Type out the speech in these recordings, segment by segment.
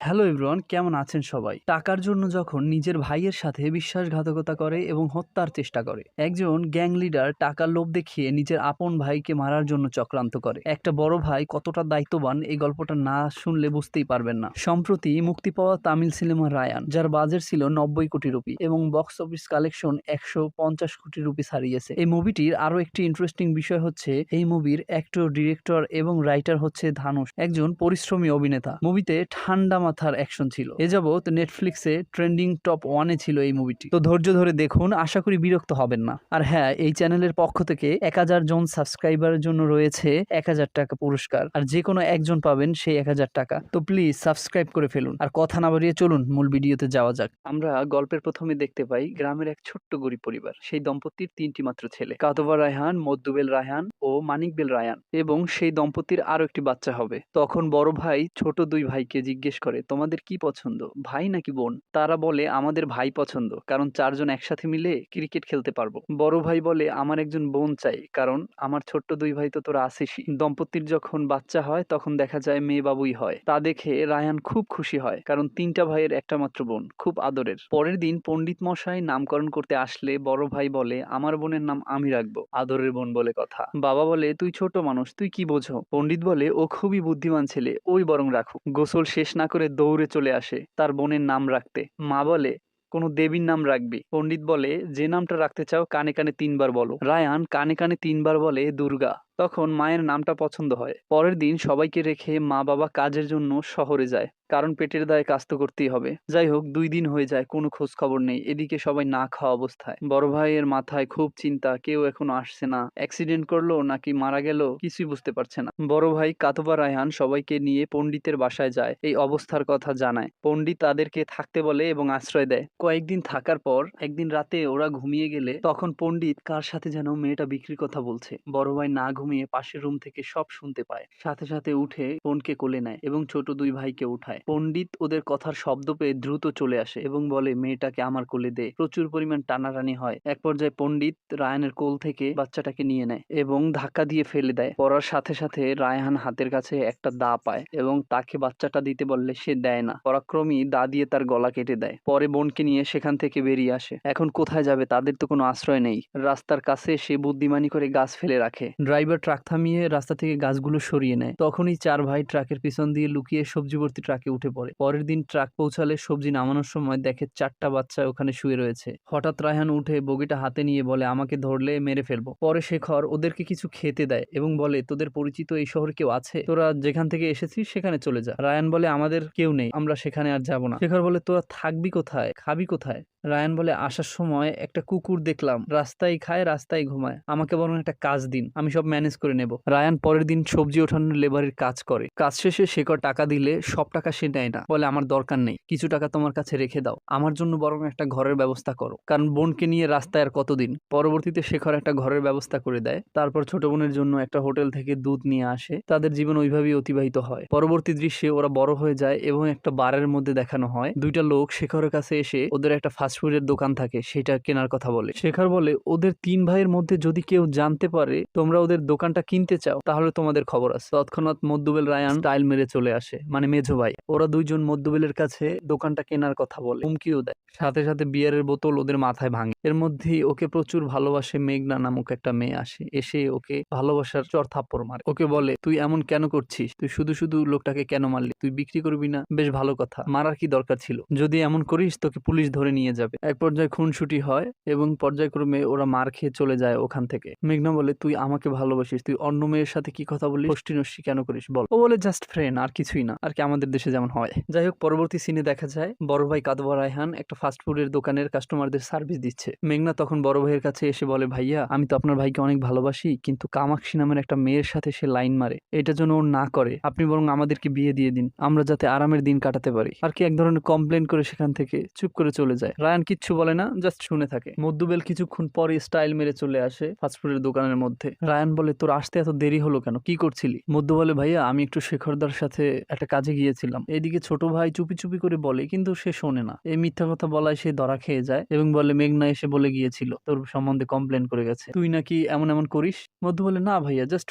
Hello everyone, কেমন আছেন সবাই? টাকার জন্য যখন নিজের ভাইয়ের সাথে বিশ্বাসঘাতকতা করে এবং হত্যার চেষ্টা করে, একজন গ্যাং লিডার টাকার লোভ দেখিয়ে নিজের আপন ভাইকে মারার জন্য চক্রান্ত করে। একটা বড় ভাই কতটা দায়িত্ববান এই গল্পটা না শুনলে বুঝতেই পারবেন না। সম্প্রতি মুক্তি পাওয়া তামিল সিনেমা রায়ান, যার বাজেট ছিল 90 কোটি রুপি এবং বক্স অফিস কালেকশন 150 কোটি রুপি ছাড়িয়েছে। এই মুভিটির আরো একটি ইন্টারেস্টিং বিষয় হচ্ছে এই মুভির অ্যাক্টর, ডিরেক্টর এবং রাইটার হচ্ছে ধানুষ, একজন পরিশ্রমী অভিনেতা। মুভিতে ঠান্ডা মাথার অ্যাকশন ছিল। এ যাবৎ নেটফ্লিক্সে ট্রেন্ডিং টপ 1-এ ছিল এই মুভিটি। তো ধৈর্য ধরে দেখুন, আশা করি বিরক্ত হবেন না। আর হ্যাঁ, এই চ্যানেলের পক্ষ থেকে 1000 জন সাবস্ক্রাইবারের জন্য রয়েছে 1000 টাকা পুরস্কার, আর যে কোনো একজন পাবেন সেই 1000 টাকা। তো প্লিজ সাবস্ক্রাইব করে ফেলুন। আর কথা না বাড়িয়ে চলুন মূল ভিডিওতে যাওয়া যাক। আমরা গল্পের প্রথমে দেখতে পাই গ্রামের এক ছোট্ট গরিব পরিবার। সেই দম্পতির 3টি মাত্র ছেলে, কাতবা রায়হান, মদ্দুবেল রায়হান ও মানিকবেল রায়হান, এবং সেই দম্পতির আরো একটি বাচ্চা হবে। তখন বড় ভাই ছোট 2 ভাইকে জিজ্ঞেস করে, তোমাদের কি পছন্দ, ভাই নাকি বোন? তারা বলে, আমাদের ভাই পছন্দ, কারণ 4 জন একসাথে মিলে ক্রিকেট খেলতে পারবো। বড় ভাই বলে, আমার একজন বোন চাই, কারণ আমার ছোট্ট 2 ভাই তো তোরা আসিসই। দম্পতির যখন বাচ্চা হয় তখন দেখা যায় মেয়ে বাবুই হয়। তা দেখে রায়হান খুব খুশি হয়, কারণ 3টা ভাইয়ের একটা মাত্র বোন, খুব আদরের। পরের দিন পণ্ডিত মশাই নামকরণ করতে আসলে বড় ভাই বলে, আমার বোনের নাম আমি রাখবো, আদরের বোন বলে কথা। বাবা বলে, তুই ছোট মানুষ, তুই কি বোঝো? পণ্ডিত বলে, ও খুবই বুদ্ধিমান ছেলে, ওই বরং রাখুক। গোসল শেষ না করে দৌড়ে চলে আসে তার বোনের নাম রাখতে। মা বলে, কোনো দেবীর নাম রাখবি? পণ্ডিত বলে, যে নামটা রাখতে চাও কানে কানে 3 বার বলো। রায়ান কানে কানে 3 বার বলে, দুর্গা। তখন মায়ের নামটা পছন্দ হয়। পরের দিন সবাইকে রেখে মা বাবা কাজের জন্য শহরে যায়, কারণ পেটের দায়ে কাজ তো করতেই হবে। যাই হোক, 2 দিন হয়ে যায়, কোনো খোঁজ খবর নেই। এদিকে সবাই না খাওয়া অবস্থায়। বড় ভাইয়ের মাথায় খুব চিন্তা, কেউ এখনো আসছে না, অ্যাক্সিডেন্ট করলো নাকি মারা গেল কিছুই বুঝতে পারছে না। বড় ভাই কাতবা রায়হান সবাইকে নিয়ে পণ্ডিতের বাসায় যায়, এই অবস্থার কথা জানায়। পণ্ডিত তাদেরকে থাকতে বলে এবং আশ্রয় দেয়। কয়েকদিন থাকার পর একদিন রাতে ওরা ঘুমিয়ে গেলে তখন পণ্ডিত কার সাথে যেন মেয়েটা বিক্রির কথা বলছে। বড় ভাই না ঘুমিয়ে পাশের রুম থেকে সব শুনতে পায়। সাথে সাথে উঠে বোনকে কোলে নেয় এবং ছোট 2 ভাইকে উঠায়। পণ্ডিত ওদের কথার শব্দ পেয়ে দ্রুত চলে আসে এবং বলে, মেয়েটাকে আমার কোলে দে। প্রচুর পরিমাণ টানাটানি হয়। এক পর্যায়ে পণ্ডিত রায়ানের কোল থেকে বাচ্চাটাকে নিয়ে নেয় এবং ধাক্কা দিয়ে ফেলে দেয়। পড়ার সাথে সাথে রায়হান হাতের কাছে একটা দা পায় এবং তাকে বাচ্চাটা দিতে বললে সে দেয় না। পরাক্রমী দা দিয়ে তার গলা কেটে দেয়। পরে বোনকে নিয়ে সেখান থেকে বেরিয়ে আসে। এখন কোথায় যাবে? তাদের তো কোনো আশ্রয় নেই। রাস্তার কাছে সে বুদ্ধিমানি করে গাছ ফেলে রাখে। ড্রাইভার ট্রাক থামিয়ে রাস্তা থেকে গাছগুলো সরিয়ে নেয়। তখনই 4 ভাই ট্রাকের পিছন দিয়ে লুকিয়ে সবজি ভর্তি ট্রাকে উঠে পড়ে। পরের দিন ট্রাক পৌঁছালে সবজি নামানোর সময় দেখে 4টা বাচ্চা ওখানে শুয়ে রয়েছে। হঠাৎ রায়হান উঠে বগিটা হাতে নিয়ে বলে, আমাকে ধরলে মেরে ফেলবো। পরে শেখর ওদেরকে কিছু খেতে দেয় এবং বলে, তোদের পরিচিত এই শহরে কেউ আছে? তোরা যেখান থেকে এসেছিস সেখানে চলে যা। রায়ান বলে, আমাদের কেউ নেই, আমরা সেখানে আর যাব না। শেখর বলে, তোরা থাকবি কোথায়, খাবি কোথায়? রায়ান বলে, আসার সময় একটা কুকুর দেখলাম, রাস্তায় খায় রাস্তায় ঘুমায়, আমাকে বরং একটা কাজ দিন, আমি সব ম্যানেজ করে নেব। রায়ান পরের দিন সবজি ওঠানোর লেবারের কাজ করে। কাজ শেষে শেখর টাকা দিলে সব টাকা সে নেয় না, বলে, আমার দরকার নেই, কিছু টাকা তোমার কাছে রেখে দাও, আমার জন্য বরং একটা ঘরের ব্যবস্থা করো, কারণ বোনকে নিয়ে রাস্তায় আর কতদিন। পরবর্তীতে শেখর একটা ঘরের ব্যবস্থা করে দেয়। তারপর ছোট বোনের জন্য একটা হোটেল থেকে দুধ নিয়ে আসে। তাদের জীবন ওইভাবেই অতিবাহিত হয়। পরবর্তী দৃশ্যে ওরা বড় হয়ে যায় এবং একটা বারের মধ্যে দেখানো হয় 2টা লোক শেখরের কাছে এসে ওদের একটা ফাস্টফুডের দোকান থাকে সেটা কেনার কথা বলে। শেখর বলে, ওদের 3 ভাইয়ের মধ্যে যদি কেউ জানতে পারে তোমরা ওদের দোকানটা কিনতে চাও তাহলে তোমাদের খবর আছে। তৎক্ষণাৎ মদ্দুবেল রায়ান স্টাইল মেরে চলে আসে, মানে মেজো ভাই। ওরা 2 জন মদ্দুবেলের কাছে দোকানটা কেনার কথা বলে, হুমকিও দেয়। সাথে সাথে বিয়ারের বোতল ওদের মাথায় ভাঙে। এর মধ্যেই ওকে প্রচুর ভালোবাসে মেঘনা নামক একটা মেয়ে আসে, এসে ওকে ভালোবাসার চর থাপ্পড় মারে। ওকে বলে, তুই এমন কেন করছিস, তুই শুধু শুধু লোকটাকে কেন মারলি, তুই বিক্রি করবি না? বেশ ভালো কথা, মারার কি দরকার ছিল? যদি এমন করিস তোকে পুলিশ ধরে নিয়ে যাবে। এক পর্যায়ে খুনসুটি হয় এবং পর্যায়ক্রমে ওরা মার খেয়ে চলে যায় ওখান থেকে। মেঘনা বলে, তুই আমাকে ভালোবাসিস, তুই অন্য মেয়ের সাথে কি কথা বলিস, ফষ্টি নষ্টি কেন করিস বল? ও বলে, জাস্ট ফ্রেন্ড, আর কিছুই না, আর কি আমাদের দেশে যেমন হয়। যাই হোক, পরবর্তী সিনে দেখা যায় বড় ভাই কাতবা রায়হান একটা ফাস্টফুডের দোকানের কাস্টমারদের সার্ভিস দিচ্ছে। মেঘনা তখন বড় ভাইয়ের কাছে এসে বলে, ভাইয়া, আমি তো আপনার ভাইকে অনেক ভালোবাসি, কিন্তু কামাক্ষী নামের একটা মেয়ের সাথে সে লাইন মারে, এটা যেন ও না করে, আপনি বরং আমাদেরকে বিয়ে দিয়ে দিন, আমরা যাতে আরামের দিন কাটাতে পারি। আর কি এক ধরনের কমপ্লেন করে সেখান থেকে চুপ করে চলে যায়। রায়ান কিচ্ছু বলে না, জাস্ট শুনে থাকে। মদ্দুবেল কিছুক্ষণ পরে স্টাইল মেরে চলে আসে ফাস্টফুডের দোকানের মধ্যে। রায়ান বলে, তোর আসতে এত দেরি হলো কেন, কি করছিলি? মদ্দু বলে, ভাইয়া আমি একটু শেখরদার সাথে একটা কাজে গিয়েছিলাম। এদিকে ছোট ভাই চুপি চুপি করে বলে, কিন্তু সে শোনে না। এই মিথ্যা কথা বলায় সে ধরা খেয়ে যায় এবং বলে, মেঘনা এসে বলে গিয়েছিল তোর সম্বন্ধে কমপ্লেন করে গেছে, তুই নাকি এমন এমন করিস। মদ্দু বলে, না ভাইয়া, জাস্ট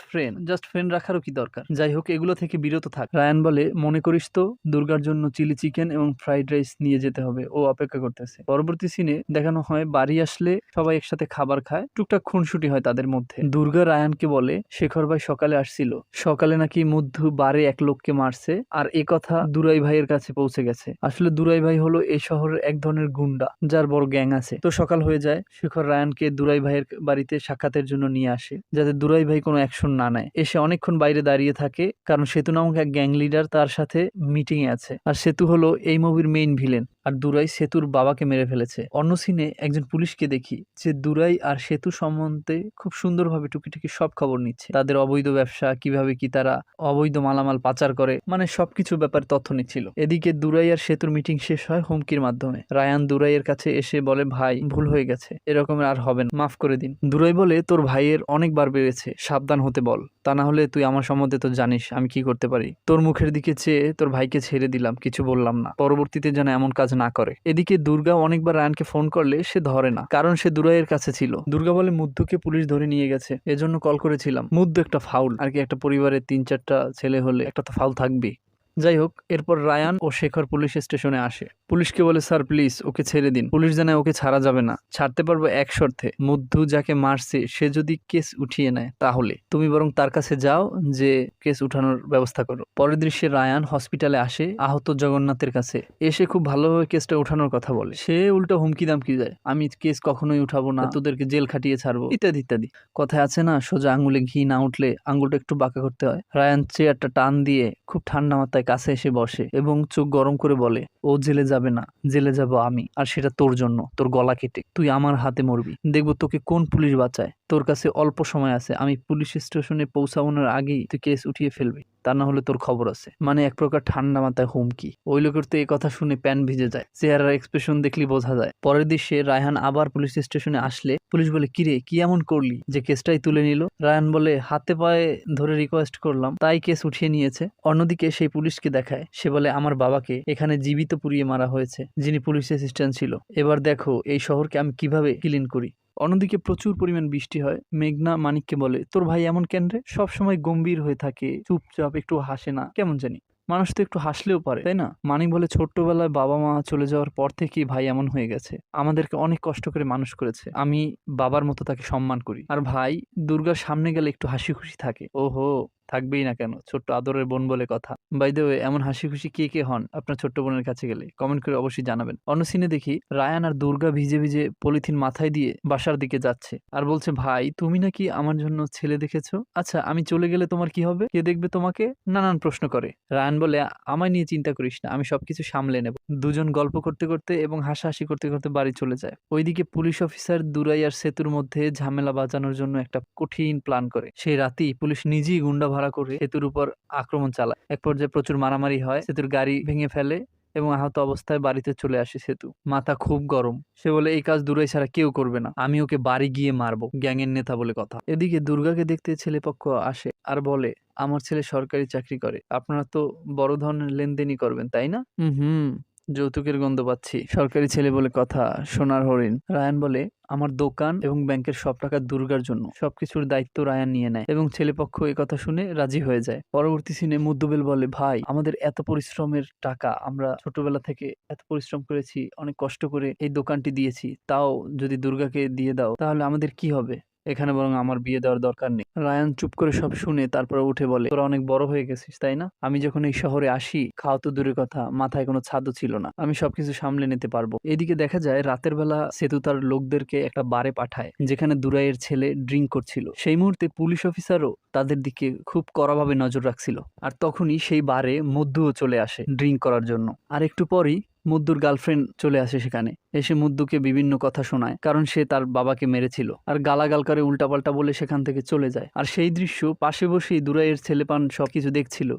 ফ্রেন্ড রাখারও কি দরকার, যাই হোক এগুলো থেকে বিরত থাক। রায়ান বলে, মনে করিস তো দুর্গার জন্য চিলি চিকেন এবং ফ্রাইড রাইস নিয়ে যেতে হবে, ও অপেক্ষা করতেছে। পরবর্তী সিনে দেখানো হয় বাড়ি আসলে সবাই একসাথে খাবার খায়, টুকটাক খুনসুটি হয় তাদের মধ্যে। দুর্গা রায়ানকে বলে, শেখর ভাই সকালে আসছিল, সকালে নাকি মধ্যু বারে এক লোককে মারছে, আর এ কথা দুরাই ভাইয়ের কাছে পৌঁছে গেছে। আসলে দুরাই ভাই হলো এই শহরের এক ধরনের গুন্ডা, যার বড় গ্যাং আছে। তো সকাল হয়ে যায়, শেখর রায়ানকে দুরাই ভাইয়ের বাড়িতে সাক্ষাতের জন্য নিয়ে আসে, যাতে দুরাই ভাই কোনো অ্যাকশন না নেয়। এসে অনেকক্ষণ বাইরে দাঁড়িয়ে থাকে, কারণ সেতু নামক এক গ্যাং লিডার তার সাথে মিটিং এ আছে। আর সেতু হলো এই মুভির মেইন ভিলেন, আর দুরাই সেতুর বাবাকে মেরে ফেলেছে। অন্য সিনে একজন পুলিশকে দেখি যে দুরাই আর সেতু সম্বন্ধে খুব সুন্দরভাবে টুকিটুকি সব খবর নিচ্ছে, তাদের অবৈধ ব্যবসা, কিভাবে কি তারা অবৈধ মালামাল পাচার করে, মানে সবকিছু ব্যাপারে তথ্য নিচ্ছিল। এদিকে দুরাই আর সেতুর মিটিং শেষ হয় হুমকির মাধ্যমে। রায়ান দুরাইয়ের কাছে এসে বলে, ভাই ভুল হয়ে গেছে, এরকমের আর হবে না, মাফ করে দিন। দুরাই বলে, তোর ভাইয়ের অনেকবার বেড়েছে, সাবধান হতে বল, তা না হলে তুই আমার সম্বন্ধে তো জানিস আমি কি করতে পারি। তোর মুখের দিকে চেয়ে তোর ভাইকে ছেড়ে দিলাম, কিছু বললাম না, পরবর্তীতে যেন এমন কাজ না করে। এদিকে দুর্গা অনেকবার রায়ানকে ফোন করলে সে ধরে না, কারণ সে দুরাইয়ের কাছে ছিল। দুর্গা বলে, মুদ্দুকে পুলিশ ধরে নিয়ে গেছে, এজন্য কল করেছিলাম। মুদ্দু একটা ফাউল আর কি, একটা পরিবারের 3-4টা ছেলে হলে একটা তো ফাউল থাকবেই। যাই হোক, এরপর রায়ান ও শেখর পুলিশ স্টেশনে আসে। পুলিশকে বলে, স্যার প্লিজ ওকে ছেড়ে দিন। পুলিশ জানায় ওকে ছাড়া যাবে না, ছাড়তে পারবো এক শর্তে, মধ্যু যাকে মারছে সে যদি কেস উঠিয়ে নেয় তাহলে তুমি বরং তার কাছে যাও, যে কেস উঠানোর ব্যবস্থা করো। পরের দৃশ্যে রায়ান হসপিটালে আসে আহত জগন্নাথের কাছে, এসে খুব ভালোভাবে কেসটা উঠানোর কথা বলে। সে উল্টো হুমকি দামকি দেয়, আমি কেস কখনোই উঠাবো না, তোদেরকে জেল খাটিয়ে ছাড়বো, ইত্যাদি ইত্যাদি। কথায় আছে না, সোজা আঙুলে ঘি না উঠলে আঙুলটা একটু বাঁকা করতে হয়। রায়ান চেয়ারটা টান দিয়ে খুব ঠান্ডা মাথায় কাছে এসে বসে এবং চোখ গরম করে বলে, ও জেলে যাবে না, জেলে যাব আমি, আর সেটা তোর জন্য, তোর গলা কেটে তুই আমার হাতে মরবি, দেখবো তোকে কোন পুলিশ বাঁচায়। তোর কাছে অল্প সময় আছে, আমি পুলিশ স্টেশনে পৌঁছানোর আগেই তুই কেস উঠিয়ে ফেলবি, তা না হলে তোর খবর আছে। মানে এক প্রকার ঠান্ডা মাথায় হুমকি। ওই লোকের তো এই কথা শুনে প্যান ভিজে যায়, চেহারার এক্সপ্রেশন দেখলি বোঝা যায়। পরের দৃশ্যে রায়হান আবার পুলিশ স্টেশনে আসলে পুলিশ বলে, কিরে কি এমন করলি যে কেসটাই তুলে নিল? রায়হান বলে, হাতে পায়ে ধরে রিকোয়েস্ট করলাম, তাই কেস উঠিয়ে নিয়েছে। অন্যদিকে সেই পুলিশকে দেখায়, সে বলে, আমার বাবাকে এখানে জীবিত পুড়িয়ে মারা হয়েছে, যিনি পুলিশ অ্যাসিস্ট্যান্ট ছিল। এবার দেখো এই শহরকে আমি কিভাবে ক্লিন করি। অন্যদিকে প্রচুর পরিমাণ বৃষ্টি হয়। মেঘনা মানিককে বলে, তোর ভাই এমন কেন রে, সবসময় গম্ভীর হয়ে থাকে, চুপচাপ, একটু হাসে না, কেমন জানি। মানুষ তো একটু হাসলেও পারে, তাই না? মানিক বলে, ছোট্টবেলায় বাবা মা চলে যাওয়ার পর থেকেই ভাই এমন হয়ে গেছে, আমাদেরকে অনেক কষ্ট করে মানুষ করেছে, আমি বাবার মতো তাকে সম্মান করি, আর ভাই দুর্গার সামনে গেলে একটু হাসি খুশি থাকে। ওহো, থাকবেই না কেন, ছোট্ট আদরের বোন বলে কথা। বাই দ্য ওয়ে, এমন হাসি খুশি কে কে হন আপনার ছোট্ট বোনের কাছে গেলে? কমেন্ট করে অবশ্যই জানাবেন। অন্য সিনে দেখি রায়ান আর দুর্গা ভিজে ভিজে পলিথিন মাথায় দিয়ে বাসার দিকে যাচ্ছে, আর বলছে, ভাই তুমি নাকি আমার জন্য ছেলে দেখেছো, আচ্ছা আমি চলে গেলে তোমার কি হবে, কে দেখবে তোমাকে? নানান প্রশ্ন করে। রায়ান বলে, আমায় নিয়ে চিন্তা করিস না, আমি সবকিছু সামলে নেব। দুজন গল্প করতে করতে এবং হাসাহাসি করতে করতে বাড়ি চলে যায়। ওইদিকে পুলিশ অফিসার দুরাই আর সেতুর মধ্যে ঝামেলা বাজানোর জন্য একটা কঠিন প্ল্যান করে। সেই রাতেই পুলিশ নিজেই গুন্ডা ভাড়া করে সেতুর উপর আক্রমণ চালায়। এক পর্যায়ে প্রচুর মারামারি হয়, সেতুর গাড়ি ভেঙে ফেলে এবং আহত অবস্থায় বাড়িতে চলে আসে সেতু। মাথা খুব গরম, সে বলে, এই কাজ দুরাই ছাড়া কেউ করবে না, আমি ওকে বাড়ি গিয়ে মারবো, গ্যাংয়ের নেতা বলে কথা। এদিকে দুর্গাকে দেখতে ছেলেপক্ষ আসে আর বলে, আমার ছেলে সরকারি চাকরি করে, আপনারা তো বড় ধরনের লেনদেনই করবেন তাই না? হুম, যৌতুকের গন্ধ পাচ্ছি, সরকারি ছেলে বলে কথা, সোনার হরিণ। রায়ান বলে, আমার দোকান এবং ব্যাংকের সব টাকা দুর্গার জন্য, সবকিছুর দায়িত্ব রায়ান নিয়ে নেয় এবং ছেলেপক্ষ এই কথা শুনে রাজি হয়ে যায়। পরবর্তী সিনে মুদ্দুবেল বলে, ভাই আমাদের এত পরিশ্রমের টাকা, আমরা ছোটবেলা থেকে এত পরিশ্রম করেছি, অনেক কষ্ট করে এই দোকানটি দিয়েছি, তাও যদি দুর্গাকে দিয়ে দাও তাহলে আমাদের কি হবে? এখানে বরং আমার বিয়ে দেওয়ার দরকার নেই। রায়ান চুপ করে সব শুনে তারপর উঠে বলে, তোরা অনেক বড় হয়ে গেছিস তাই না? আমি যখন এই শহরে আসি, খাওয়া তো দূরের কথা, মাথায় কোনো ছাদও ছিল না, আমি সবকিছু সামলে নিতে পারবো। এদিকে দেখা যায় রাতের বেলা সেতু তার লোকদেরকে একটা বারে পাঠায়, যেখানে দুরাইয়ের ছেলে ড্রিঙ্ক করছিল। সেই মুহূর্তে পুলিশ অফিসারও তাদের দিকে খুব কড়াভাবে নজর রাখছিল। আর তখনই সেই বারে মদ্দুও চলে আসে ড্রিঙ্ক করার জন্য। আর একটু পরই মুদ্দুর গার্লফ্রেন্ড চলে আসে সেখানে, এসে মুদ্দুকে বিভিন্ন কথা শোনায়, কারণ সে তার বাবাকে মেরেছিল, আর গালাগাল করে উল্টাপাল্টা বলে সেখান থেকে চলে যায়। আর সেই দৃশ্য পাশে বসেই দুরাইয়ের ছেলেপান সবকিছু দেখছিল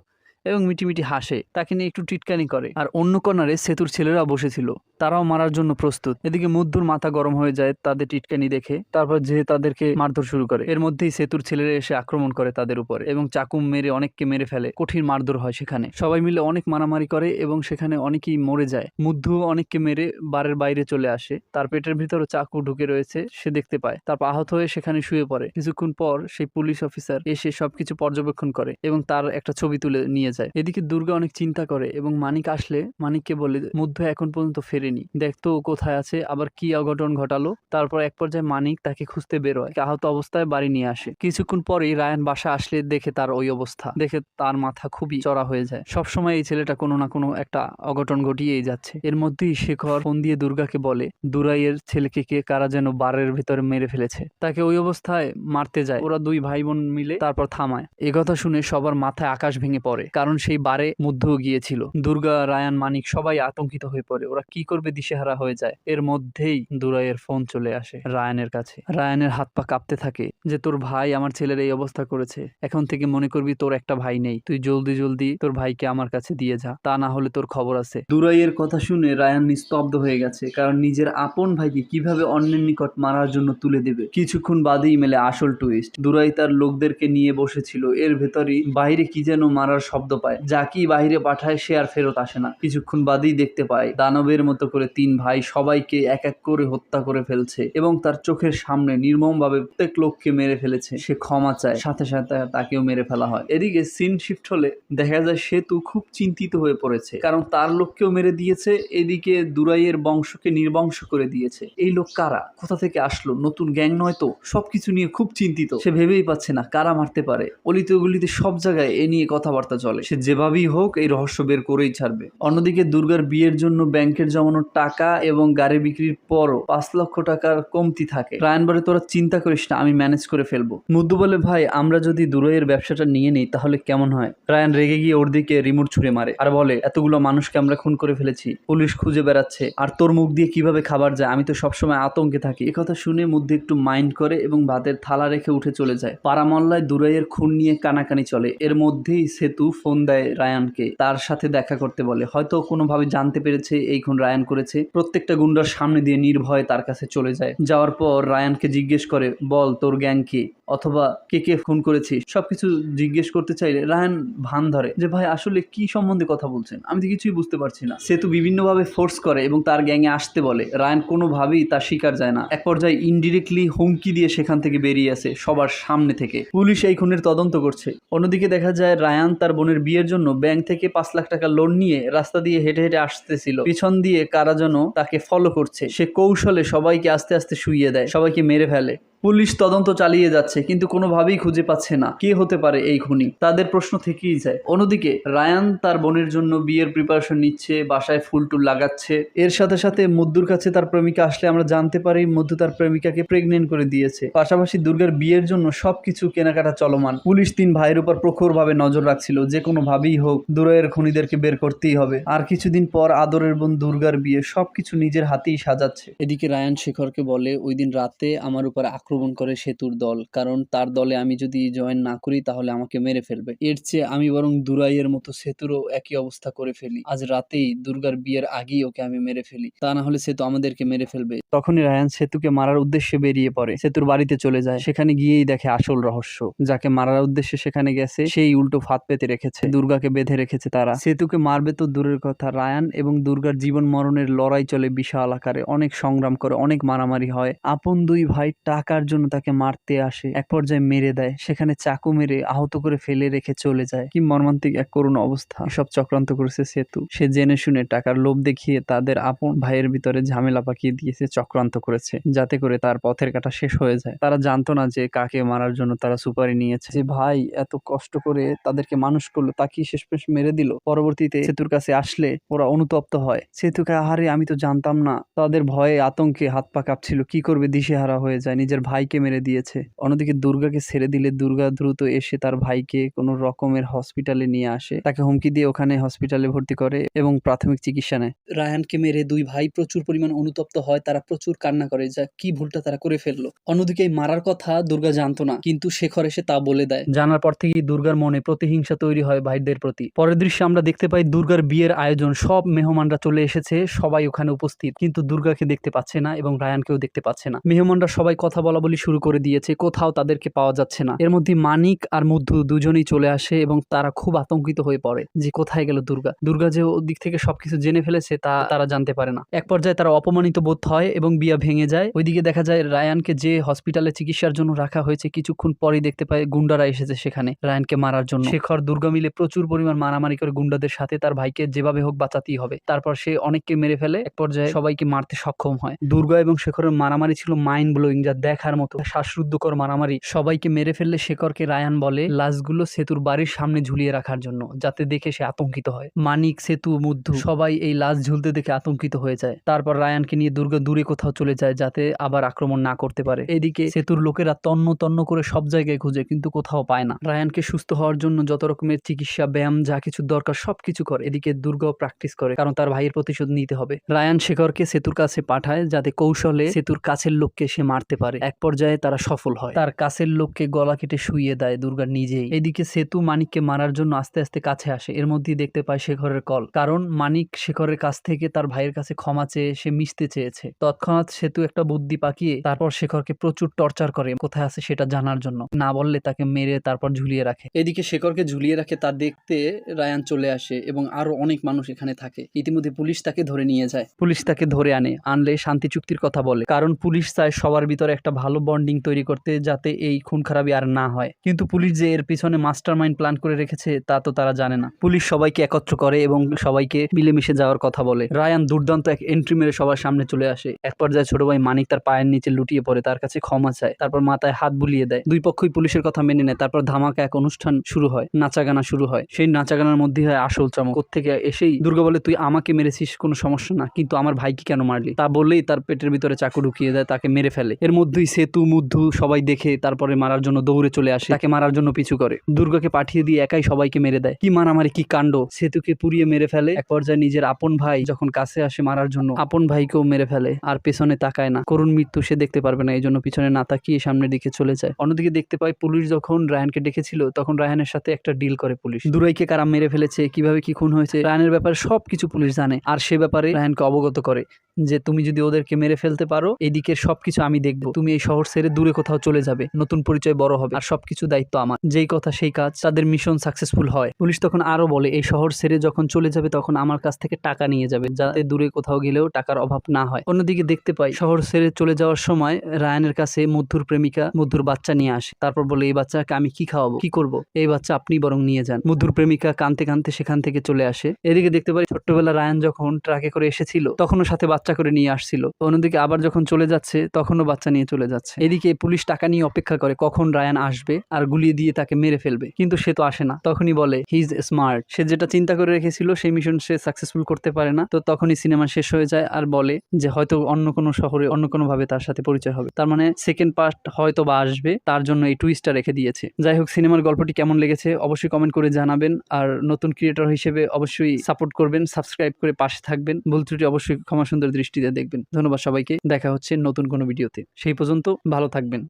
এবং মিটিমিটি হাসে, তাকে নিয়ে একটু টিটকানি করে। আর অন্য কর্নারে সেতুর ছেলেরা বসেছিল, তারাও মারার জন্য প্রস্তুত। এদিকে মুদ্দুর মাথা গরম হয়ে যায় তাদের টিটকানি দেখে, তারপর যে তাদেরকে মারধর শুরু করে। এর মধ্যেই সেতুর ছেলেরা এসে আক্রমণ করে তাদের উপরে এবং চাকু মেরে অনেককে মেরে ফেলে। কঠিন মারধর হয় সেখানে, সবাই মিলে অনেক মারামারি করে এবং সেখানে অনেকেই মরে যায়। মুদ্দু অনেককে মেরে বারের বাইরে চলে আসে, তার পেটের ভিতরে চাকু ঢুকে রয়েছে সে দেখতে পায়। তারপর আহত হয়ে সেখানে শুয়ে পড়ে। কিছুক্ষণ পর সেই পুলিশ অফিসার এসে সবকিছু পর্যবেক্ষণ করে এবং তার একটা ছবি তুলে নিয়ে যায়। এদিকে দুর্গা অনেক চিন্তা করে এবং মানিক আসলে মানিককে বলে, মুদ্দু এখন পর্যন্ত ফেরেনি, দেখতো ও কোথায় আছে, আবার কি অঘটন ঘটালো। তারপর এক পর্যায়ে মানিক তাকে খুঁজতে বেরোয়, আহত অবস্থায় বাড়ি নিয়ে আসে। কিছুক্ষণ পরেই রায়ান বাসা আসলে দেখে তার ওই অবস্থা, দেখে তার মাথা খুবই চড়া হয়ে যায়। সবসময় এই ছেলেটা কোনো না কোনো একটা অঘটন ঘটিয়েই যাচ্ছে। এর মধ্যেই শেখর ফোন দিয়ে দুর্গাকে বলে দুরাইয়ের ছেলেকে কে কারা যেন বারের ভিতরে মেরে ফেলেছে, তাকে ওই অবস্থায় মারতে যায়। ওরা দুই ভাই বোন মিলে তারপর থামায়। এ কথা শুনে সবার মাথায় আকাশ ভেঙে পড়ে, কারণ সেই বারে মুগ্ধও গিয়েছিল। দুর্গা, রায়ান, মানিক সবাই আতঙ্কিত হয়ে পড়ে, ওরা কি করবে দিশেহারা হয়ে যায়। এর মধ্যেই দুরাইয়ের ফোন চলে আসে রায়ানের কাছে। রায়ানের হাত পা কাঁপতে থাকে যে তোর ভাই আমার ছেলের এই অবস্থা করেছে, এখন থেকে মনে করবি তোর একটা ভাই নেই, তুই জলদি জলদি তোর ভাইকে আমার কাছে দিয়ে যা, তা না হলে তোর খবর আছে। দুরাইয়ের কথা শুনে রায়ান নিস্তব্ধ হয়ে গেছে, কারণ নিজের আপন ভাইকে কিভাবে অন্যের নিকট মারার জন্য তুলে দেবে। কিছুক্ষণ বাদেই মেলে আসল টুইস্ট। দুরাই তার লোকদেরকে নিয়ে বসেছিল, এর ভেতরই বাইরে কি যেন মারার শব্দ পায়, যা কি বাইরে পাঠায় সে আর ফেরত আসে না। কিছুক্ষণ বাদেই দেখতে পায় দানবের মতো করে তিন ভাই সবাইকে এক এক করে হত্যা করে ফেলছে এবং তার চোখের সামনে নির্মমভাবে প্রত্যেক লোককে মেরে ফেলেছে। সে ক্ষমা চায়, সাথে সাথে তাকেও মেরে ফেলা হয়। এদিকে সিন শিফট হলে দেখা যায় সেতু খুব চিন্তিত হয়ে পড়েছে, কারণ তার লোককেও মেরে দিয়েছে, এদিকে দুরাইয়ের বংশকে নির্বংশ করে দিয়েছে। এই লোক কারা, কোথা থেকে আসলো, নতুন গ্যাং নয় তো? সবকিছু নিয়ে খুব চিন্তিত। সে ভেবেই পাচ্ছে না কারা মারতে পারে। অলিতে গলিতে সব জায়গায় এ নিয়ে কথাবার্তা চলে। সে যেভাবেই হোক এই রহস্য বের করেই ছাড়বে। অন্যদিকে দুর্গার বিয়ের জন্য ব্যাংকের জমানো টাকা এবং গাড়ি বিক্রির পরও 5 লক্ষ টাকার কমতি থাকে। রায়ান বলে তোরা চিন্তা করিস না, আমি ম্যানেজ করে ফেলবো। মুদ্দু বলে ভাই আমরা যদি দুরাইয়ের ব্যবসাটা নিয়ে নেই তাহলে কেমন হয়? রায়ান রেগে গিয়ে ওর দিকে রিমোট ছুড়ে মারে আর বলে এতগুলো মানুষকে আমরা খুন করে ফেলেছি, পুলিশ খুঁজে বেড়াচ্ছে, আর তোর মুখ দিয়ে কিভাবে খাবার যায়, আমি তো সবসময় আতঙ্কে থাকি। একথা শুনে মুদ্দু একটু মাইন্ড করে এবং ভাতের থালা রেখে উঠে চলে যায়। পাড়া মহল্লায় দুরাইয়ের খুন নিয়ে কানাকানি চলে। এর মধ্যেই সেতু ফোন দেয় রায়ানকে, তার সাথে দেখা করতে বলে। হয়তো কোনোভাবে জানতে পেরেছে এই খুন রায়ান করেছে। প্রত্যেকটা গুন্ডার সামনে দিয়ে নির্ভয়ে তার কাছে চলে যায়। যাওয়ার পর রায়ানকে জিজ্ঞেস করে বল তোর গ্যাং কি, অথবা কে কে খুন করেছিস, সবকিছু জিজ্ঞেস করতে চাইলে রায়ান ভান ধরে যে ভাই আসলে কি সম্বন্ধে কথা বলছেন, আমি তো কিছুই বুঝতে পারছি না। সেতু বিভিন্নভাবে ফোর্স করে এবং তার গ্যাংয়ে আসতে বলে। রায়ান কোনোভাবেই তার শিকার যায় না। এক পর্যায়ে ইনডিরেক্টলি হুমকি দিয়ে সেখান থেকে বেরিয়ে আসে সবার সামনে থেকে। পুলিশ এই খুনের তদন্ত করছে। অন্যদিকে দেখা যায় রায়ান তার বোনের বিয়ের জন্য ব্যাংক থেকে 5 লাখ টাকা লোন নিয়ে রাস্তা দিয়ে হেঁটে হেঁটে আসতেছিল। পিছন দিয়ে কারা যেন তাকে ফলো করছে। সে কৌশলে সবাইকে আস্তে আস্তে শুইয়ে দেয়, সবাইকে মেরে ফেলে। পুলিশ তদন্ত চালিয়ে যাচ্ছে কিন্তু কোনোভাবেই খুঁজে পাচ্ছে না কে হতে পারে এই খুনি। তাদের প্রশ্ন থেকেই যায়। অন্যদিকে রায়ান তার বোনের জন্য বিয়ের প্রিপারেশন নিচ্ছে, বাসায় ফুল টুল লাগাচ্ছে। এর সাথে সাথে মুদ্দুর কাছে তার প্রেমিকা আসলে আমরা জানতে পারি মুদ্দু তার প্রেমিকাকে প্রেগনেন্ট করে দিয়েছে। পাশাপাশি দুর্গার বিয়ের জন্য সবকিছু কেনাকাটা চলমান। পুলিশ তিন ভাইয়ের উপর প্রখর ভাবে নজর রাখছিল, যে কোনো ভাবেই হোক দুরাইয়ের খুনিদেরকে বের করতেই হবে। আর কিছুদিন পর আদরের বোন দুর্গার বিয়ে, সবকিছু নিজের হাতেই সাজাচ্ছে। এদিকে রায়ান শেখরকে বলে ওই দিন রাতে আমার উপর আক্রমণ করে সেতুর দল, কারণ তার দলে আমি যদি জয়েন না করি তাহলে আমাকে মেরে ফেলবে। এর চেয়ে আমি বরং দুরাইয়ের মতো সেতুরও একই অবস্থা করে ফেলি। আজ রাতেই দুর্গার বিয়ের আগেই ওকে আমি মেরে ফেলি, তা না হলে সেতু আমাদেরকে মেরে ফেলবে। তখনই রায়ান সেতুকে মারার উদ্দেশ্যে বেরিয়ে পড়ে। সেতুর বাড়িতে চলে যায়, সেখানে গিয়েই দেখে আসল রহস্য। যাকে মারার উদ্দেশ্যে সেখানে গেছে সেই উল্টো ফাঁদ পেতে রেখেছে, দুর্গাকে বেঁধে রেখেছে তারা। সেতুকে মারবে তো দূরের কথা, রায়ান এবং দুর্গার জীবন মরণের লড়াই চলে বিশাল আকারে। অনেক সংগ্রাম করে, অনেক মারামারি হয়। আপন দুই ভাই টাকার জন্য তাকে মারতে আসে, এক পর্যায়ে মেরে দেয়। সেখানে চাকু মেরে আহত করে ফেলে রেখে চলে যায়। কি মর্মান্তিক এক করুণ অবস্থা। সব চক্রান্ত করেছে সেতু। সে জেনে শুনে টাকার লোভ দেখিয়ে তাদের আপন ভাইয়ের ভিতরে ঝামেলা পাকিয়ে দিয়েছে, চক্রান্ত করেছে যাতে করে তার পথের কাটা শেষ হয়ে যায়। তারা জানতো না যে কাকে মারার জন্য তারা সুপারি নিয়েছে। যে ভাই এত কষ্ট করে তাদেরকে মানুষ করলো তাকে শেষমেশ মেরে দিল। পরবর্তীতে সেতুর কাছে আসলে ওরা অনুতপ্ত হয়। সেতুকে আহারে আমি তো জানতাম না। তাদের ভয়ে আতঙ্কে হাত পা কাঁপছিল, কি করবে দিশেহারা হয়ে যায়। নিজের ভাইকে মেরে দিয়েছে। অন্যদিকে দুর্গাকে ছেড়ে দিলে দুর্গা দ্রুত এসে তার ভাইকে কোনো রকমের হসপিটালে নিয়ে আসে, তাকে হুমকি দিয়ে ওখানে হসপিটালে ভর্তি করে এবং প্রাথমিক চিকিৎসা নেয়। রায়ানকে মেরে দুই ভাই প্রচুর পরিমাণ অনুতপ্ত হয়, তারা প্রচুর কান্না করে যা কি ভুলটা তারা করে ফেললো। অন্যদিকে এই মারার কথা দুর্গা জানতো না, কিন্তু শেখর এসে তা বলে দেয়। জানার পর থেকেই দুর্গার মনে প্রতিহিংসা তৈরি হয় ভাইদের প্রতি। পরের দৃশ্যে আমরা দেখতে পাই দুর্গার বিয়ের আয়োজন, সব মেহমানরা চলে এসেছে, সবাই ওখানে উপস্থিত, কিন্তু দুর্গাকে দেখতে পাচ্ছে না এবং রায়ানকেও দেখতে পাচ্ছে না। মেহমানরা সবাই কথা বলা বলি শুরু করে দিয়েছে, কোথাও তাদেরকে পাওয়া যাচ্ছে না। এর মধ্যে মানিক আর মধ্যু দুজনেই চলে আসে এবং তারা খুব আতঙ্কিত হয়ে পড়ে যে কোথায় গেল দুর্গা। দুর্গা যে ওদিক থেকে সবকিছু জেনে ফেলেছে তা তারা জানতে পারে না। এক পর্যায়ে তারা অপমানিত বোধ হয় এবং বিয়া ভেঙে যায়। ওইদিকে দেখা যায় রায়ানকে যে হসপিটালে চিকিৎসার জন্য রাখা হয়েছে, কিছুক্ষণ পরেই দেখতে পায় গুন্ডারা এসেছে সেখানে রায়ানকে মারার জন্য। শেখর দুর্গা মিলে প্রচুর পরিমাণ মারামারি করে গুন্ডাদের সাথে তার ভাইকে যেভাবে হোক বাঁচাতেই হবে। তারপর সে অনেককে মেরে ফেলে, এক পর্যায়ে সবাইকে মারতে সক্ষম হয়। দুর্গা এবং শেখরের মারামারি ছিল মাইন্ড ব্লোয়িং, যা দেখার মতো শ্বাসরুদ্ধকর মারামারি। সবাইকে মেরে ফেললে শেখরকে রায়ান বলে লাশগুলো সেতুর বাড়ির সামনে ঝুলিয়ে রাখার জন্য, যাতে দেখে সে আতঙ্কিত হয়। মানিক, সেতু, মুদ্ধু সবাই এই লাশ ঝুলতে দেখে আতঙ্কিত হয়ে যায়। তারপর রায়ানকে নিয়ে দুর্গা দূরে কোথাও চলে যায় যাতে আবার আক্রমণ না করতে পারে। এদিকে সেতুর লোকেরা তন্ন তন্ন করে সব জায়গায় খুঁজে, কিন্তু কোথাও পায় না। রায়ানকে সুস্থ হওয়ার জন্য যত রকমের চিকিৎসা, ব্যায়াম যা কিছু দরকার সবকিছু করে। এদিকে দুর্গাও প্র্যাকটিস করে, কারণ তার ভাইয়ের প্রতিশোধ নিতে হবে। রায়ান শেখরকে সেতুর কাছে পাঠায় যাতে কৌশলে সেতুর কাছের লোককে সে মারতে পারে। এক পর্যায়ে তারা সফল হয়, তার কাছের লোককে গলা কেটে শুইয়ে দেয় দুর্গা নিজেই। এদিকে সেতু মানিককে মারার জন্য আস্তে আস্তে কাছে আসে। এর মধ্যেই দেখতে পায় শেখরের কল, কারণ মানিক শেখরের কাছ থেকে তার ভাইয়ের কাছে ক্ষমা চেয়ে সে মিশতে চেয়েছে। তৎক্ষণাৎ সেতু একটা বুদ্ধি পাকিয়ে তারপর শেখরকে প্রচুর টর্চার করে কোথায় আছে সেটা জানার জন্য, না বললে তাকে মেরে তারপর ঝুলিয়ে রাখে। এদিকে শেখরকে ঝুলিয়ে রাখে তা দেখতে রায়ান চলে আসে এবং আরো অনেক মানুষ এখানে থাকে। ইতিমধ্যে পুলিশ তাকে ধরে নিয়ে যায়। পুলিশ তাকে ধরে আনলে শান্তি চুক্তির কথা বলে, কারণ পুলিশ চায় সবার ভিতরে একটা ভালো বন্ডিং তৈরি করতে, যাতে এই খুন খারাপি আর না হয়। কিন্তু পুলিশ যে এর পিছনে মাস্টার মাইন্ড প্ল্যান করে রেখেছে তা তো তারা জানে না। পুলিশ সবাইকে একত্র করে এবং সবাইকে মিলেমিশে যাওয়ার কথা বলে। রায়ান দুর্দান্ত এক এন্ট্রি মেরে সবার সামনে চলে আসে। এক পর্যায়ে ছোট ভাই মানিক তার পায়ের নিচে লুটিয়ে পড়ে, তার কাছে ক্ষমা চায়, তারপর মাথায় হাত বুলিয়ে দেয়। দুই পক্ষই পুলিশের কথা মেনে নেয়। তারপর ধামাকা এক অনুষ্ঠান শুরু হয়, নাচাগানা শুরু হয়। সেই নাচাগানার মধ্যে হয় আসল চমক। কোত্থেকে এসেই দুর্গা বলে, তুই আমাকে মেরেছিস কোনো সমস্যা না, কিন্তু আমার ভাইকে কেন মারলি? তা বললেই তার পেটের ভিতরে চাকু ঢুকিয়ে দেয়, তাকে মেরে ফেলে। এর মধ্যেই সেতু, মুদ্ধু সবাই দেখে তারপরে মারার জন্য দৌড়ে চলে আসে, তাকে মারার জন্য পিছু করে। দুর্গাকে পাঠিয়ে দিয়ে একাই সবাইকে মেরে দেয়। কি মারামারি, কি কাণ্ড! সেতুকে পুড়িয়ে মেরে ফেলে। এক পর্যায়ে নিজের আপন ভাই যখন কাছে আসে মারার জন্য, আপন ভাইকেও মেরে ফেলে আর পেছনে তাকায় না। করুণ মৃত্যু সে দেখতে পারবে না, এই জন্য পিছনে না তাকিয়ে সামনের দিকে চলে যায়। অন্যদিকে দেখতে পাই পুলিশ যখন রায়ানকে ডেকেছিল তখন রায়ানের সাথে একটা ডিল করে পুলিশ। দুরাইকে কারা মেরে ফেলেছে, কিভাবে কি খুন হয়েছে, রায়ানের ব্যাপারে সবকিছু পুলিশ জানে। আর সে ব্যাপারে রায়ানকে অবগত করে যে তুমি যদি ওদেরকে মেরে ফেলতে পারো, এদিকের সবকিছু আমি দেখবো। তুমি এই শহর ছেড়ে দূরে কোথাও চলে যাবে, নতুন পরিচয় বড় হবে, আর সবকিছু দায়িত্ব আমার। যেই কথা সেই কাজ। তাদের মিশন সাকসেসফুল হয়। পুলিশ তখন আরো বলে, এই শহর ছেড়ে যখন চলে যাবে তখন আমার কাছ থেকে টাকা নিয়ে যাবে, যাতে দূরে কোথাও গেলেও টাকার অভাব না হয়। অন্যদিকে দেখতে পাই শহর ছেড়ে চলে যাওয়ার সময় রায়ানের কাছে মধ্যুর প্রেমিকা মধ্যুর বাচ্চা নিয়ে আসে। তারপর বলে, এই বাচ্চাকে আমি কি খাওয়াবো, কি করব, এই বাচ্চা আপনি বরং নিয়ে যান। মধ্যুর প্রেমিকা কানতে কানতে সেখান থেকে চলে আসে। এদিকে দেখতে পাই ছোট্টবেলা রায়ান যখন ট্রাকে করে এসেছিল তখনও সাথে বাচ্চা করে নিয়ে আসছিল। অন্যদিকে আবার যখন চলে যাচ্ছে তখনও বাচ্চা নিয়ে চলে যাচ্ছে। এদিকে পুলিশ টাকা নিয়ে অপেক্ষা করে কখন রায়ান আসবে আর গুলিয়ে দিয়ে তাকে মেরে ফেলবে, কিন্তু সে তো আসে না। তখনই বলে হি ইজ স্মার্ট। সে যেটা চিন্তা করে রেখেছিল সেই মিশন সে সাকসেসফুল করতে পারে না। তো তখনই সিনেমা শেষ হয়ে যায় আর বলে যে হয়তো অন্য কোনো শহরে অন্য কোনো ভাবে তার সাথে পরিচয় হবে। তার মানে সেকেন্ড পার্ট হয়তো বা আসবে, তার জন্য এই টুইস্টটা রেখে দিয়েছে। যাই হোক, সিনেমার গল্পটি কেমন লেগেছে অবশ্যই কমেন্ট করে জানাবেন। আর নতুন ক্রিয়েটর হিসেবে অবশ্যই সাপোর্ট করবেন, সাবস্ক্রাইব করে পাশে থাকবেন। ভুল ত্রুটি অবশ্যই ক্ষমা সুন্দর দৃষ্টিতে দেখবেন। ধন্যবাদ সবাইকে। দেখা হচ্ছে নতুন কোনো ভিডিওতে। সেই পর্যন্ত ভালো থাকবেন।